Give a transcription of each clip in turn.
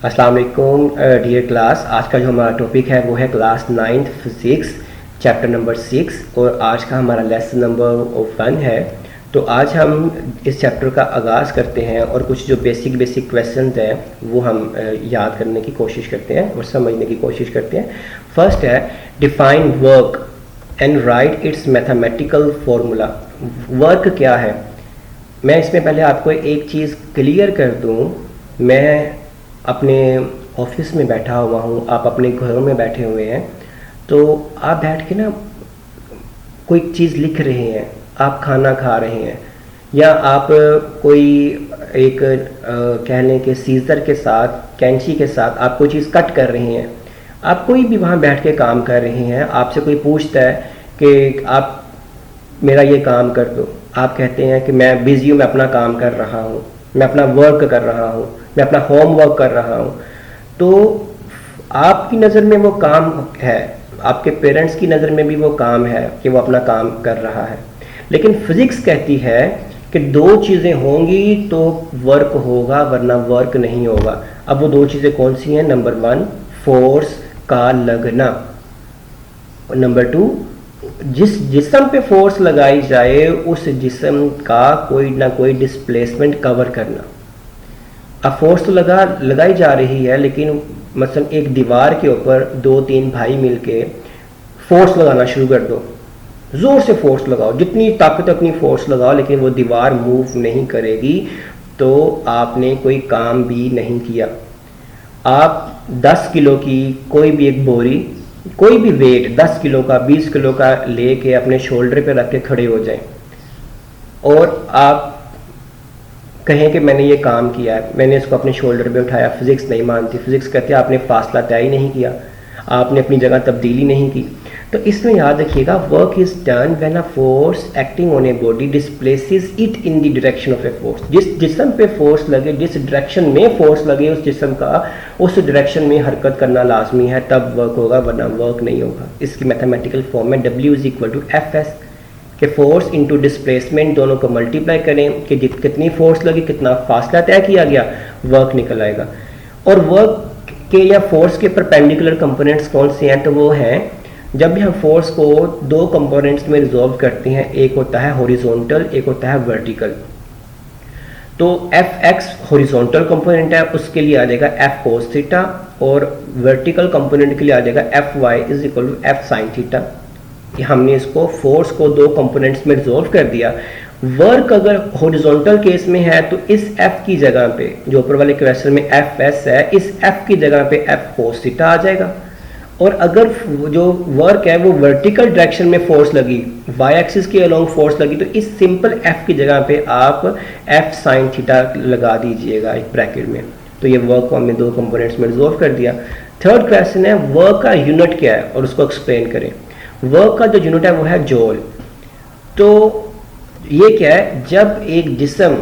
अस्सलाम वालेकुम dear class. आज का जो हमारा टॉपिक है वो है class 9th physics chapter number 6 और आज का हमारा लेसन नंबर 1 है। तो आज हम इस चैप्टर का आगाज़ करते हैं और कुछ जो बेसिक क्वेश्चन हैं वो हम याद करने की कोशिश करते हैं और समझने की कोशिश करते हैं। फर्स्ट है define work and right it's mathematical formula. Work क्या है? मैं इसमें पहले आपको एक चीज़ क्लियर कर दूं। मैं अपने ऑफिस में बैठा हुआ हूँ, आप अपने घरों में बैठे हुए हैं, तो आप बैठ के ना कोई चीज़ लिख रहे हैं, आप खाना खा रहे हैं, या आप कोई एक कह लें कि सीज़र के साथ, कैंची के साथ आप कोई चीज़ कट कर रहे हैं। आप कोई भी वहाँ बैठ के काम कर रहे हैं, आपसे कोई पूछता है कि आप मेरा ये काम कर दो, आप कहते हैं कि मैं बिज़ी हूँ, मैं अपना काम कर रहा हूँ, मैं अपना वर्क कर रहा हूँ, मैं अपना होमवर्क कर रहा हूँ। तो आपकी नज़र में वो काम है, आपके पेरेंट्स की नज़र में भी वो काम है कि वो अपना काम कर रहा है। लेकिन फिज़िक्स कहती है कि दो चीज़ें होंगी तो वर्क होगा, वरना वर्क नहीं होगा। अब वो दो चीज़ें कौन सी हैं? नंबर 1 फोर्स का लगना, और नंबर 2 जिस जिस्म पे फोर्स लगाई जाए उस जिस्म का कोई ना कोई डिस्प्लेसमेंट कवर करना। अब फोर्स तो लगाई जा रही है, लेकिन मसलन एक दीवार के ऊपर 2-3 भाई मिलके फोर्स लगाना शुरू कर दो, ज़ोर से फोर्स लगाओ, जितनी ताकत अपनी फोर्स लगाओ, लेकिन वो दीवार मूव नहीं करेगी, तो आपने कोई काम भी नहीं किया। आप 10 किलो की कोई भी एक बोरी, कोई भी वेट 10 किलो का, 20 किलो का लेके अपने शोल्डर पे रख के खड़े हो जाएं और आप कहें कि मैंने ये काम किया है, मैंने इसको अपने शोल्डर पे उठाया। फिज़िक्स नहीं मानती, फिज़िक्स कहती है आपने फासला तय ही नहीं किया, आपने अपनी जगह तब्दीली नहीं की। तो इसमें याद रखिएगा, work is done when a force acting on a body displaces it in the direction of a force. जिस जिस्म पे फोर्स लगे, जिस डायरेक्शन में फोर्स लगे उस जिस्म का उस डायरेक्शन में हरकत करना लाजमी है, तब वर्क होगा, वरना वर्क नहीं होगा। इसकी मैथमेटिकल फॉर्म में W is equal to FS के फोर्स इंटू डिस्प्लेसमेंट, दोनों को मल्टीप्लाई करें कि कितनी फोर्स लगी, कितना फासला तय किया गया, वर्क निकल आएगा। और वर्क के या फोर्स के परपेंडिकुलर कंपोनेंट्स कौन से हैं? तो वो हैं जब भी हम फोर्स को दो कंपोनेंट्स में रिजॉल्व करते हैं, एक होता है हॉरिजॉन्टल, एक होता है वर्टिकल। तो Fx हॉरिजॉन्टल कंपोनेंट है, उसके लिए आ जाएगा F cos थीटा, और वर्टिकल कंपोनेंट के लिए आ जाएगा Fy is equal to F sin theta. हमने इसको फोर्स को दो कंपोनेंट्स में रिजॉल्व कर दिया। वर्क अगर हॉरिजॉन्टल केस में है तो इस F की जगह पे, जो ऊपर वाले क्वेश्चन में Fs है, इस F की जगह पे F cos थीटा आ जाएगा। और अगर जो वर्क है वो वर्टिकल डायरेक्शन में फोर्स लगी, वाई एक्सिस के अलोंग फोर्स लगी, तो इस सिंपल F की जगह पे आप F sin थीटा लगा दीजिएगा एक ब्रैकेट में। तो ये वर्क को हमने दो कंपोनेंट्स में रिजॉल्व कर दिया। थर्ड क्वेश्चन है वर्क का यूनिट क्या है और उसको एक्सप्लेन करें। वर्क का जो यूनिट है वो है जॉल। तो ये क्या है? जब एक जिस्म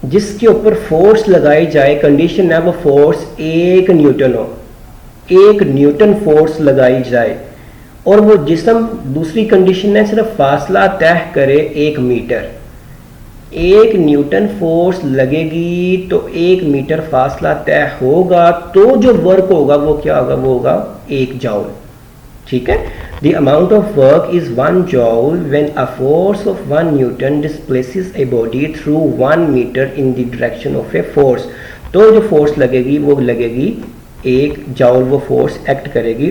जिसके ऊपर फोर्स लगाई जाए, कंडीशन है वो फोर्स 1 न्यूटन हो, 1 न्यूटन फोर्स लगाई जाए, और वो जिस्म, दूसरी कंडीशन है सिर्फ फासला तय करे 1 मीटर। 1 न्यूटन फोर्स लगेगी तो 1 मीटर फासला तय होगा, तो जो वर्क होगा वो क्या होगा? वो होगा 1 जॉल। ठीक है? The amount of work is 1 joule when a force of 1 newton displaces a body through 1 meter in the direction of a force। तो जो फोर्स लगेगी वो लगेगी 1 जॉल, वो फोर्स एक्ट करेगी